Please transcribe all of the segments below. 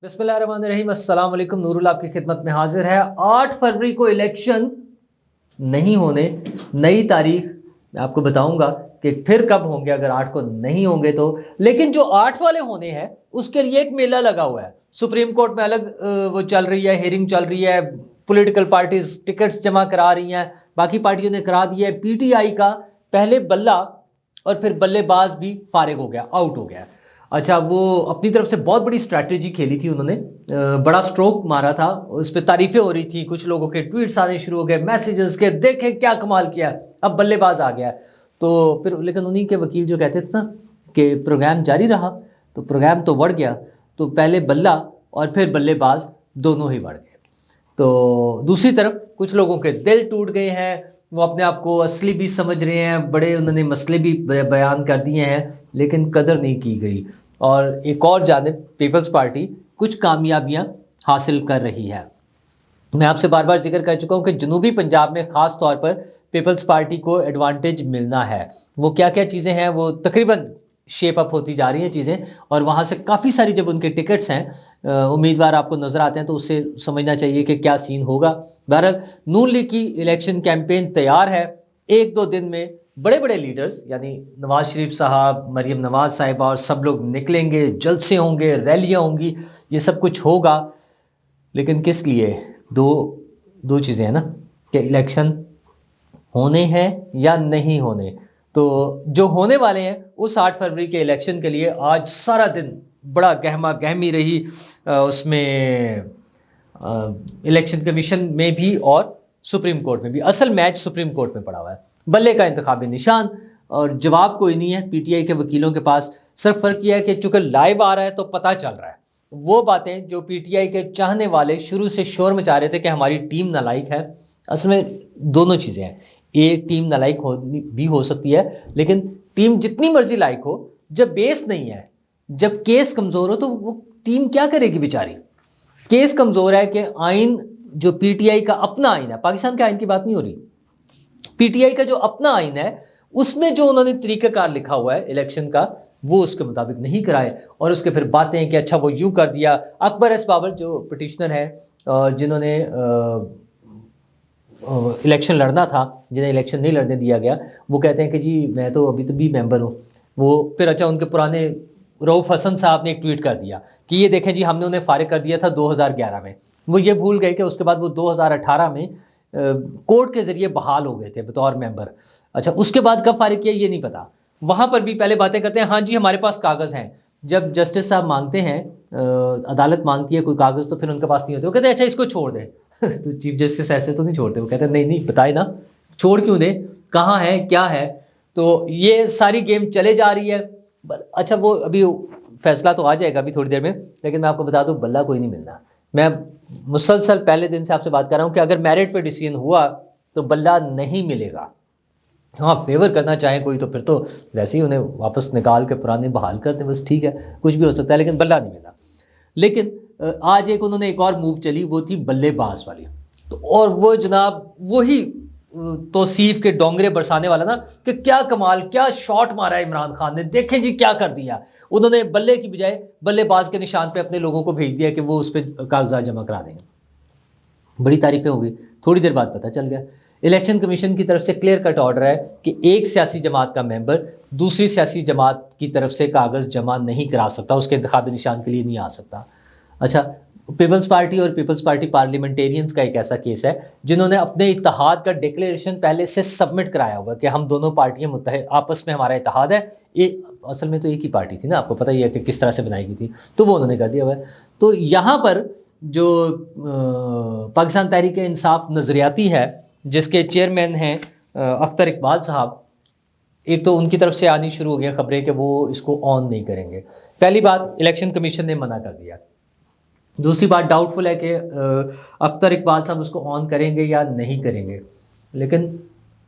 बिस्मिल्लाहिर्रहमानिर्रहीम, अस्सलाम वालेकुम। नूरुल आपकी खिदमत में हाजिर है। 8 फरवरी को इलेक्शन नहीं होने, नई तारीख मैं आपको बताऊंगा कि फिर कब होंगे अगर 8 को नहीं होंगे तो। लेकिन जो 8 वाले होने हैं उसके लिए एक मेला लगा हुआ है। सुप्रीम कोर्ट में अलग वो चल रही है, हियरिंग चल रही है, पॉलिटिकल पार्टीज टिकट्स जमा करा रही हैं, बाकी पार्टियों ने करा दिया है। पीटीआई का पहले बल्ला और फिर बल्लेबाज भी फारिग हो गया, आउट हो गया। अच्छा, वो अपनी तरफ से बहुत बड़ी स्ट्रैटेजी खेली थी उन्होंने, बड़ा स्ट्रोक मारा था, उस पर तारीफें हो रही थी, कुछ लोगों के ट्वीट्स आने शुरू हो गए, मैसेजेस के, देखें क्या कमाल किया, अब बल्लेबाज आ गया। तो फिर लेकिन उन्हीं के वकील जो कहते थे ना कि प्रोग्राम जारी रहा, तो प्रोग्राम तो बढ़ गया, तो पहले बल्ला और फिर बल्लेबाज दोनों ही बढ़ गए। तो दूसरी तरफ कुछ लोगों के दिल टूट गए हैं, वो अपने आप को असली भी समझ रहे हैं, बड़े उन्होंने मसले भी बयान कर दिए हैं, लेकिन कदर नहीं की गई। और एक और जानिब पीपल्स पार्टी कुछ कामयाबियां हासिल कर रही है। मैं आपसे बार बार जिक्र कर चुका हूं कि जनूबी पंजाब में खास तौर पर पीपल्स पार्टी को एडवांटेज मिलना है। वो क्या क्या चीजें हैं, वो तकरीबन शेप अप होती जा रही हैं चीजें, और वहां से काफी सारी जब उनके टिकट्स हैं उम्मीदवार आपको नजर आते हैं, तो उससे समझना चाहिए कि क्या सीन होगा। बहरहाल नून लीग की इलेक्शन कैंपेन तैयार है। एक दो दिन में बड़े बड़े लीडर्स यानी नवाज शरीफ साहब, मरियम नवाज साहिबा और सब लोग निकलेंगे, जलसे होंगे, रैलियां होंगी, ये सब कुछ होगा। लेकिन किस लिए? दो दो चीजें हैं ना, कि इलेक्शन होने हैं या नहीं होने। तो जो होने वाले हैं उस 8 फरवरी के इलेक्शन के लिए आज सारा दिन बड़ा गहमा गहमी रही, उसमें इलेक्शन कमीशन में भी और सुप्रीम कोर्ट में भी। असल मैच सुप्रीम कोर्ट में पड़ा हुआ है, बल्ले का इंतखाबी निशान, और जवाब कोई नहीं है पीटीआई के वकीलों के पास। सिर्फ फर्क यह है कि चूंकि लाइव आ रहा है तो पता चल रहा है। वो बातें जो पीटीआई के चाहने वाले शुरू से शोर मचा रहे थे कि हमारी टीम नालायक है, असल में दोनों चीजें हैं। एक टीम नालायक भी हो सकती है, लेकिन टीम जितनी मर्जी लायक हो, जब बेस नहीं है, जब केस कमजोर हो, तो वो टीम क्या करेगी बेचारी। केस कमजोर है कि आइन जो पीटीआई का अपना आइन है, पाकिस्तान के आइन की बात नहीं हो रही, पीटीआई का जो अपना आइन है उसमें जो उन्होंने तरीकाकार लिखा हुआ है इलेक्शन का, वो उसके मुताबिक नहीं कराए। और उसके फिर बातें हैं कि अच्छा वो यूं कर दिया। अकबर एस बाबर जो पिटिशनर है, जिन्होंने इलेक्शन लड़ना था, जिन्हें इलेक्शन नहीं लड़ने दिया गया, वो कहते हैं कि जी मैं तो अभी तो भी मेंबर हूं। वो फिर अच्छा उनके पुराने रऊफ हसन साहब ने एक ट्वीट कर दिया कि ये देखें जी हमने उन्हें फारिग कर दिया था 2011 में। वो ये भूल गए कि उसके बाद वो 2018 में कोर्ट के जरिए बहाल हो गए थे बतौर मेंबर। अच्छा, उसके बाद कब फारिग किया ये नहीं पता। वहां पर भी पहले बातें करते हैं, हाँ जी हमारे पास कागज हैं। जब जस्टिस साहब मांगते हैं, अदालत मांगती है कोई कागज, तो फिर उनके पास नहीं होते। वो कहते हैं अच्छा इसको छोड़ दे। तो चीफ जस्टिस ऐसे तो नहीं छोड़ते, वो कहते हैं नहीं नहीं बताए ना, छोड़ क्यों दे, कहाँ है, क्या है। तो ये सारी गेम चले जा रही है। अच्छा, वो अभी फैसला तो आ जाएगा अभी थोड़ी देर में, लेकिन मैं आपको बता दूं बल्ला कोई नहीं मिलना। मैं मुसलसल पहले दिन से आपसे बात कर रहा हूं कि अगर मेरिट पे डिसीजन हुआ तो बल्ला नहीं मिलेगा। हाँ, फेवर करना चाहे कोई तो फिर तो वैसे ही उन्हें वापस निकाल के पुराने बहाल कर दें, बस ठीक है, कुछ भी हो सकता है, लेकिन बल्ला नहीं मिला। लेकिन आज एक उन्होंने एक और मूव चली, वो थी बल्लेबाज वाली। तो और वो जनाब वही तौसीफ के डोंगरे बरसाने वाला ना, कि क्या कमाल, क्या शॉट मारा है इमरान खान ने, देखें जी क्या कर दिया। उन्होंने बल्ले की बजाय बल्लेबाज के निशान पे अपने लोगों को भेज दिया कि वो उस पर कागजात जमा करा देंगे। बड़ी तारीफें हो गई, थोड़ी देर बाद पता चल गया इलेक्शन कमीशन की तरफ से क्लियर कट ऑर्डर है कि एक सियासी जमात का मेंबर दूसरी सियासी जमात की तरफ से कागज जमा नहीं करा सकता, उसके इंतखाबी निशान के लिए नहीं आ सकता। अच्छा, पीपल्स पार्टी और पीपल्स पार्टी पार्लियामेंटेरियंस का एक ऐसा केस है जिन्होंने अपने इत्तेहाद का डिक्लेरेशन पहले से सबमिट कराया होगा कि हम दोनों पार्टियां मुत्तहिद, आपस में हमारा इत्तेहाद है। असल में तो एक ही पार्टी थी ना, आपको पता ही है कि किस तरह से बनाई गई थी, तो वो उन्होंने कर दिया हुआ है। तो यहां पर जो पाकिस्तान तहरीक इंसाफ नजरियाती है, जिसके चेयरमैन हैं अख्तर इकबाल साहब, एक तो उनकी तरफ से आनी शुरू हो गया खबरें कि वो इसको ऑन नहीं करेंगे। पहली बात, इलेक्शन कमीशन ने मना कर दिया। दूसरी बात, डाउटफुल है कि अख्तर इकबाल साहब उसको ऑन करेंगे या नहीं करेंगे। लेकिन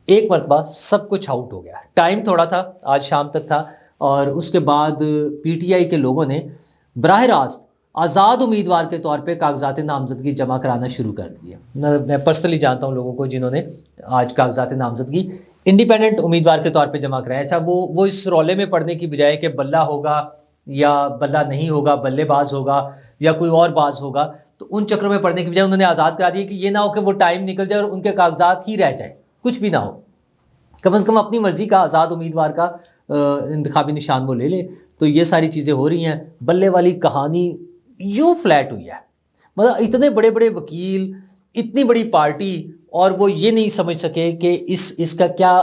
एक मरतबा सब कुछ आउट हो गया। टाइम थोड़ा था, आज शाम तक था, और उसके बाद पीटीआई के लोगों ने बराह रास्त आज़ाद उम्मीदवार के तौर पे कागजात नामजदगी जमा कराना शुरू कर दिया। मैं पर्सनली जानता हूं लोगों को जिन्होंने आज कागजात नामजदगी इंडिपेंडेंट उम्मीदवार के तौर पे जमा कराया। अच्छा, वो इस रौले में पड़ने की बजाय कि बल्ला होगा या बल्ला नहीं होगा, बल्लेबाज होगा, या कोई और बाज होगा, तो उन चक्रों में पड़ने की बजाय उन्होंने आज़ाद करा दिया कि ये ना हो कि वो टाइम निकल जाए और उनके कागजात ही रह जाए, कुछ भी ना हो। कम से कम अपनी मर्जी का आज़ाद उम्मीदवार का इंतखाबी निशान वो ले ले। तो ये सारी चीज़ें हो रही हैं। बल्ले वाली कहानी यूं फ्लैट हुई है, मतलब इतने बड़े बड़े वकील, इतनी बड़ी पार्टी, और वो ये नहीं समझ सके कि इसका क्या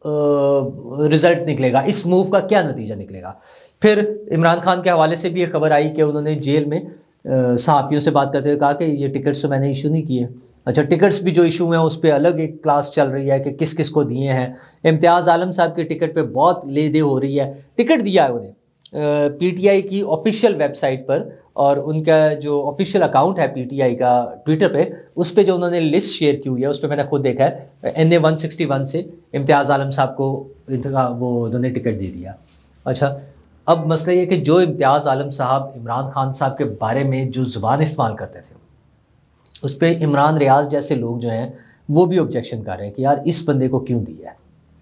रिजल्ट निकलेगा, इस मूव का क्या नतीजा निकलेगा। फिर इमरान खान के हवाले से भी ये खबर आई कि उन्होंने जेल में सहाफ़ियों से बात करते हुए कहा कि ये टिकट्स तो मैंने इशू नहीं किए। अच्छा, टिकट्स भी जो इशू हैं उस पर अलग एक क्लास चल रही है कि किस किस को दिए हैं। इम्तियाज़ आलम साहब के टिकट पे बहुत ले दे हो रही है। टिकट दिया है उन्हें पीटीआई की ऑफिशियल वेबसाइट पर, और उनका जो ऑफिशियल अकाउंट है पीटीआई का ट्विटर पे, उस पे जो उन्होंने लिस्ट शेयर की हुई है उस पे मैंने खुद देखा है, NA 161 से इम्तियाज़ आलम साहब को वो उन्होंने टिकट दे दिया। अच्छा, अब मसला ये कि जो इम्तियाज़ आलम साहब इमरान खान साहब के बारे में जो ज़ुबान इस्तेमाल करते थे, उस पर इमरान रियाज जैसे लोग जो हैं वो भी ऑब्जेक्शन कर रहे हैं कि यार इस बंदे को क्यों दिया है,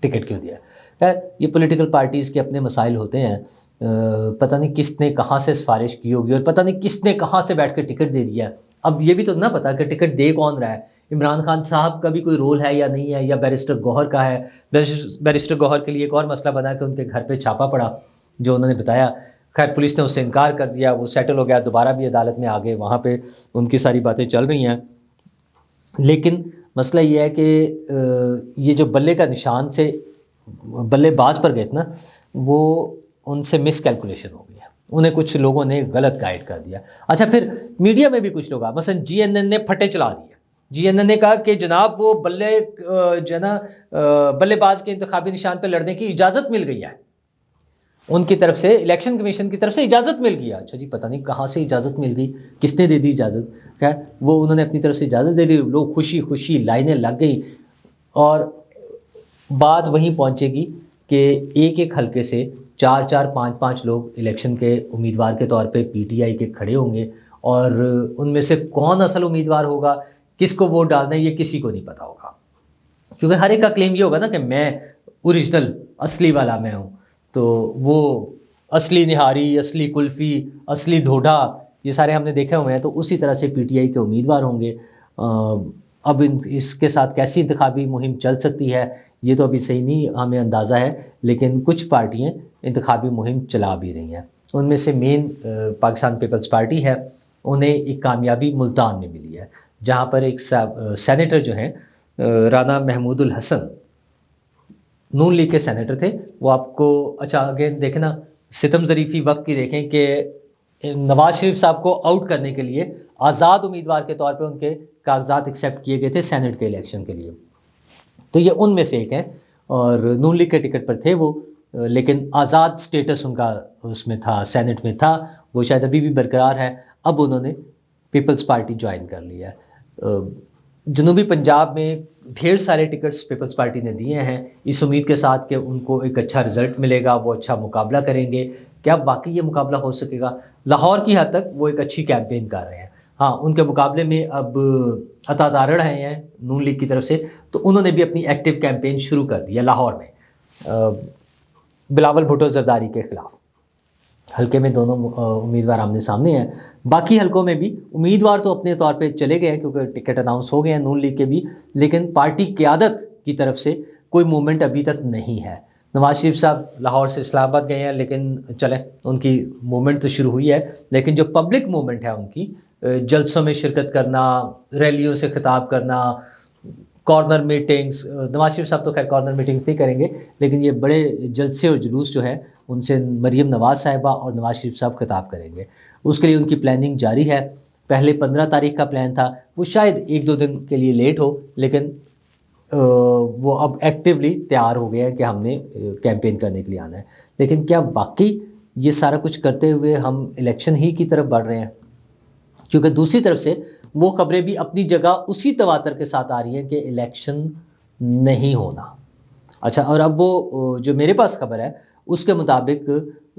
टिकट क्यों दिया है। खैर, ये पॉलिटिकल पार्टीज़ के अपने मसाइल होते हैं। पता नहीं किसने कहाँ से सिफारिश की होगी और पता नहीं किसने कहाँ से बैठ कर टिकट दे दिया। अब ये भी तो ना पता कि टिकट दे कौन रहा है, इमरान खान साहब का भी कोई रोल है या नहीं है, या बैरिस्टर गौहर का है। बैरिस्टर गौहर के लिए एक और मसला बना कि उनके घर पे छापा पड़ा, जो उन्होंने बताया। खैर, पुलिस ने उससे इनकार कर दिया, वो सेटल हो गया, दोबारा भी अदालत में आ गए, वहाँ पे उनकी सारी बातें चल रही हैं। लेकिन मसला ये है कि ये जो बल्ले का निशान से बल्लेबाज पर गए थे ना, वो उनसे मिसकैलकुलेशन हो गया, उन्हें कुछ लोगों ने गलत गाइड कर दिया। अच्छा, फिर मीडिया में भी कुछ लोग, मसलन जीएनएन ने फटे चला दिए। जीएनएन ने कहा कि जनाब वो बल्लेबाज के इंतखाबी निशान पर लड़ने की इजाजत मिल गई है, उनकी तरफ से, इलेक्शन कमीशन की तरफ से इजाजत मिल गई। अच्छा जी, पता नहीं कहाँ से इजाजत मिल गई, किसने दे दी इजाजत। खैर, वो उन्होंने अपनी तरफ से इजाजत दे दी, लोग खुशी खुशी लाइनें लग गई। और बात वहीं पहुंचेगी कि एक एक हल्के से 4-4, 5-5 लोग इलेक्शन के उम्मीदवार के तौर पे पीटीआई के खड़े होंगे, और उनमें से कौन असल उम्मीदवार होगा, किसको वोट डालना है, ये किसी को नहीं पता होगा। क्योंकि हर एक का क्लेम ये होगा ना कि मैं ओरिजिनल असली वाला मैं हूँ। तो वो असली निहारी, असली कुल्फ़ी, असली ढोढा, ये सारे हमने देखे हुए हैं। तो उसी तरह से पीटीआई के उम्मीदवार होंगे। अब इसके साथ कैसी इंतखाबी मुहिम चल सकती है ये तो अभी सही नहीं हमें अंदाज़ा है, लेकिन कुछ पार्टियां इंतखाबी मुहिम चला भी रही हैं। उनमें से मेन पाकिस्तान पीपल्स पार्टी है, उन्हें एक कामयाबी मुल्तान में मिली है, जहां पर एक सेनेटर जो हैं राना महमूदुल हसन, नून लीग के सेनेटर थे वो। आपको अच्छा अगेन देखें ना, सितम ज़रीफ़ी वक्त की देखें कि नवाज शरीफ साहब को आउट करने के लिए आज़ाद उम्मीदवार के तौर पे उनके कागजात एक्सेप्ट किए गए थे सेनेट के इलेक्शन के लिए। तो ये उनमें से एक है, और नून लीग के टिकट पर थे वो, लेकिन आज़ाद स्टेटस उनका उसमें था, सेनेट में था, वो शायद अभी भी बरकरार है। अब उन्होंने पीपल्स पार्टी ज्वाइन कर लिया है। जनूबी पंजाब में ढेर सारे टिकट्स पीपल्स पार्टी ने दिए हैं, इस उम्मीद के साथ कि उनको एक अच्छा रिजल्ट मिलेगा, वो अच्छा मुकाबला करेंगे। क्या वाकई ये मुकाबला हो सकेगा? लाहौर की हद तक वो एक अच्छी कैंपेन कर रहे हैं। हाँ, उनके मुकाबले में अब अता तारड़ आए हैं नून लीग की तरफ से, तो उन्होंने भी अपनी एक्टिव कैंपेन शुरू कर दी है लाहौर में बिलावल भुट्टो जरदारी के खिलाफ। हल्के में दोनों उम्मीदवार आमने सामने हैं। बाकी हल्कों में भी उम्मीदवार तो अपने तौर पे चले गए हैं क्योंकि टिकट अनाउंस हो गए हैं नून लीग के भी, लेकिन पार्टी क़यादत की तरफ से कोई मूवमेंट अभी तक नहीं है। नवाज शरीफ साहब लाहौर से इस्लामाबाद गए हैं, लेकिन चलें उनकी मूवमेंट तो शुरू हुई है, लेकिन जो पब्लिक मूवमेंट है उनकी, जलसों में शिरकत करना, रैलियों से खिताब करना, कॉर्नर मीटिंग्स, नवाज शरीफ साहब तो खैर कॉर्नर मीटिंग्स नहीं करेंगे, लेकिन ये बड़े जलसे और जुलूस जो है उनसे मरीम नवाज साहिबा और नवाज शरीफ साहब खिताब करेंगे। उसके लिए उनकी प्लानिंग जारी है। पहले 15 तारीख का प्लान था, वो शायद 1-2 दिन के लिए लेट हो, लेकिन वो अब एक्टिवली तैयार हो गया है कि हमने कैंपेन करने के लिए आना है। लेकिन क्या वाकई ये सारा कुछ करते हुए हम इलेक्शन ही की तरफ बढ़ रहे हैं? क्योंकि दूसरी तरफ से वो खबरें भी अपनी जगह उसी तवातर के साथ आ रही हैं कि इलेक्शन नहीं होना। अच्छा, और अब वो जो मेरे पास खबर है उसके मुताबिक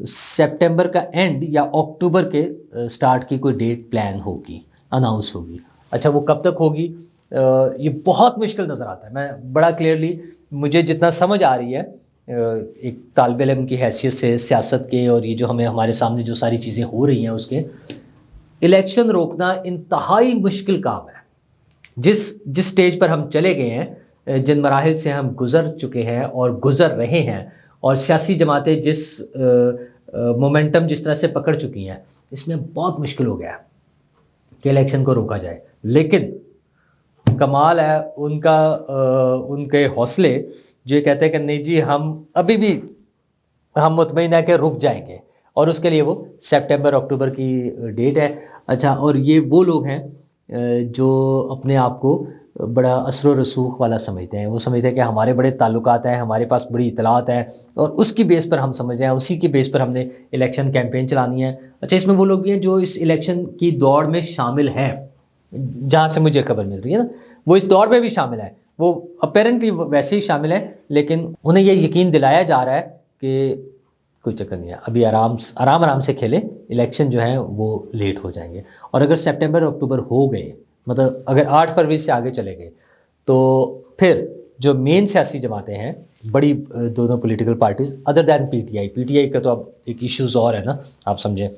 सितंबर का एंड या अक्टूबर के स्टार्ट की कोई डेट प्लान होगी, अनाउंस होगी। अच्छा, वो कब तक होगी ये बहुत मुश्किल नज़र आता है। मैं बड़ा क्लियरली, मुझे जितना समझ आ रही है एक तालिब इल्म की हैसियत से, सियासत के, और ये जो हमें हमारे सामने जो सारी चीज़ें हो रही हैं उसके, इलेक्शन रोकना इंतहाई मुश्किल काम है। जिस स्टेज पर हम चले गए हैं, जिन मराहिल से हम गुजर चुके हैं और गुजर रहे हैं, और सियासी जमातें जिस मोमेंटम जिस तरह से पकड़ चुकी हैं, इसमें बहुत मुश्किल हो गया है कि इलेक्शन को रोका जाए। लेकिन कमाल है उनका, उनके हौसले जो ये कहते हैं कि नहीं जी हम अभी भी हम मुतमईन है कि रुक जाएंगे, और उसके लिए वो सितंबर अक्टूबर की डेट है। अच्छा, और ये वो लोग हैं जो अपने आप को बड़ा असर रसूख वाला समझते हैं। वो समझते हैं कि हमारे बड़े ताल्लुकात हैं, हमारे पास बड़ी इतलात है, और उसकी बेस पर हम समझ रहे हैं, उसी की बेस पर हमने इलेक्शन कैंपेन चलानी है। अच्छा, इसमें वो लोग भी हैं जो इस इलेक्शन की दौड़ में शामिल हैं, जहाँ से मुझे खबर मिल रही है ना, वो इस दौड़ में भी शामिल है। वो अपेरेंटली वैसे ही शामिल है, लेकिन उन्हें ये यकीन दिलाया जा रहा है कि कोई चक्कर नहीं है, अभी आराम से खेलें, इलेक्शन जो है वो लेट हो जाएंगे। और अगर सितंबर अक्टूबर हो गए, मतलब अगर 8 फरवरी से आगे चले गए, तो फिर जो मेन सियासी जमातें हैं, बड़ी दोनों political parties other than PTI का तो अब एक इश्यूज और है ना, आप समझे,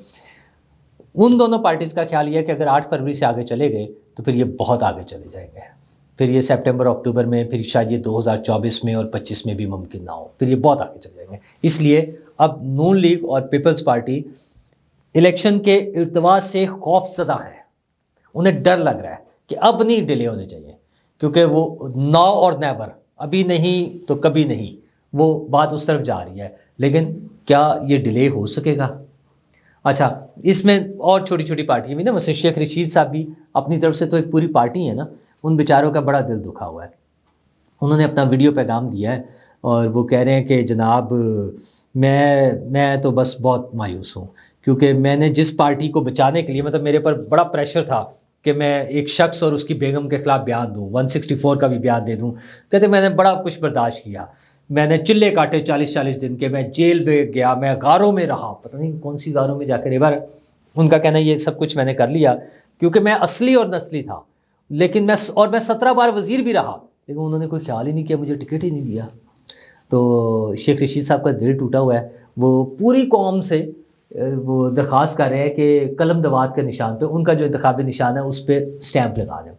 उन दोनों पार्टीज का ख्याल यह है कि अगर 8 फरवरी से आगे चले गए तो फिर ये बहुत आगे चले जाएंगे, फिर ये सितंबर अक्टूबर में, फिर शायद ये 2024 में और 25 में भी मुमकिन ना हो, फिर ये बहुत आगे चले जाएंगे। इसलिए अब नून लीग और पीपल्स पार्टी इलेक्शन के इल्तवा से खौफजदा है। उन्हें डर लग रहा है कि अब नहीं डिले होने चाहिए, क्योंकि वो नाउ और नेवर, अभी नहीं तो कभी नहीं, वो बात उस तरफ जा रही है। लेकिन क्या ये डिले हो सकेगा? अच्छा, इसमें और छोटी छोटी पार्टी भी ना, वैसे शेख रशीद साहब भी अपनी तरफ से तो एक पूरी पार्टी है ना, उन बेचारों का बड़ा दिल दुखा हुआ है। उन्होंने अपना वीडियो पैगाम दिया है और वो कह रहे हैं कि जनाब मैं तो बस बहुत मायूस हूँ, क्योंकि मैंने जिस पार्टी को बचाने के लिए, मतलब मेरे पर बड़ा प्रेशर था कि मैं एक शख्स और उसकी बेगम के खिलाफ बयान दूँ, 164 का भी बयान दे दूँ। कहते मैंने बड़ा कुछ बर्दाश्त किया, मैंने चिल्ले काटे 40-40 दिन के, मैं जेल में गया, मैं गारों में रहा, पता नहीं कौन सी गारों में जाकर। एक बार उनका कहना ये सब कुछ मैंने कर लिया क्योंकि मैं असली और नस्ली था, लेकिन मैं 17 बार वजीर भी रहा, लेकिन उन्होंने कोई ख्याल ही नहीं किया, मुझे टिकट ही नहीं दिया। तो शेख रशीद साहब का दिल टूटा हुआ है। वो पूरी कौम से वो दरख्वास्त कर रहे हैं कि कलम दवात के निशान पे, उनका जो इंतखाबी निशान है उस पर स्टैंप लगा दें।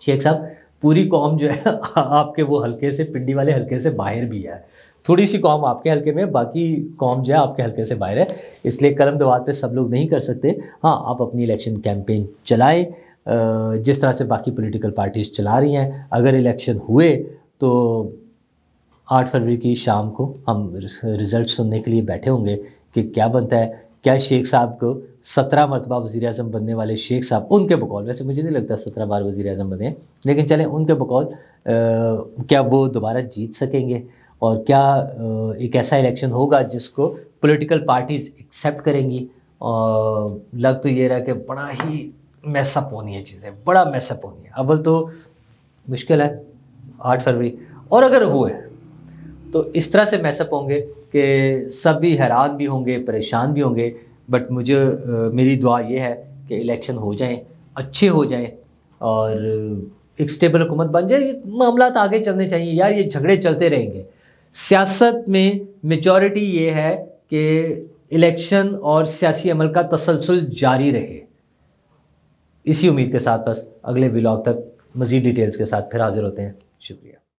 शेख साहब, पूरी कौम जो है आपके वो हल्के से, पिंडी वाले हल्के से बाहर भी है, थोड़ी सी कौम आपके हल्के में, बाकी कौम जो है आपके हल्के से बाहर है, इसलिए कलम दवात पे सब लोग नहीं कर सकते। हाँ, आप अपनी इलेक्शन कैंपेन चलाएं जिस तरह से बाकी पॉलिटिकल पार्टीज चला रही हैं। अगर इलेक्शन हुए तो 8 फरवरी की शाम को हम रिजल्ट सुनने के लिए बैठे होंगे कि क्या बनता है। क्या शेख साहब को 17 मरतबा वज़ीर आज़म बनने वाले शेख साहब, उनके बकौल, वैसे मुझे नहीं लगता 17 बार वज़ीर आज़म बने, लेकिन चलें उनके बकौल, क्या वो दोबारा जीत सकेंगे? और क्या एक ऐसा इलेक्शन होगा जिसको पॉलिटिकल पार्टीज एक्सेप्ट करेंगी? और लग तो ये रहा कि बड़ा ही मैसअप होनी है चीज़ें, बड़ा मैसअप होनी है। अव्वल तो मुश्किल है 8 फरवरी, और अगर हुए तो इस तरह से मैसअप होंगे कि सब भी हैरान भी होंगे, परेशान भी होंगे। बट मुझे मेरी दुआ ये है कि इलेक्शन हो जाएं, अच्छे हो जाएं, और एक स्टेबल हुकूमत बन जाए। मामला आगे चलने चाहिए यार, ये झगड़े चलते रहेंगे। सियासत में मेजॉरिटी ये है कि इलेक्शन और सियासी अमल का तसलसल जारी रहे। इसी उम्मीद के साथ बस अगले व्लॉग तक मज़ीद डिटेल्स के साथ फिर हाजिर होते हैं। शुक्रिया।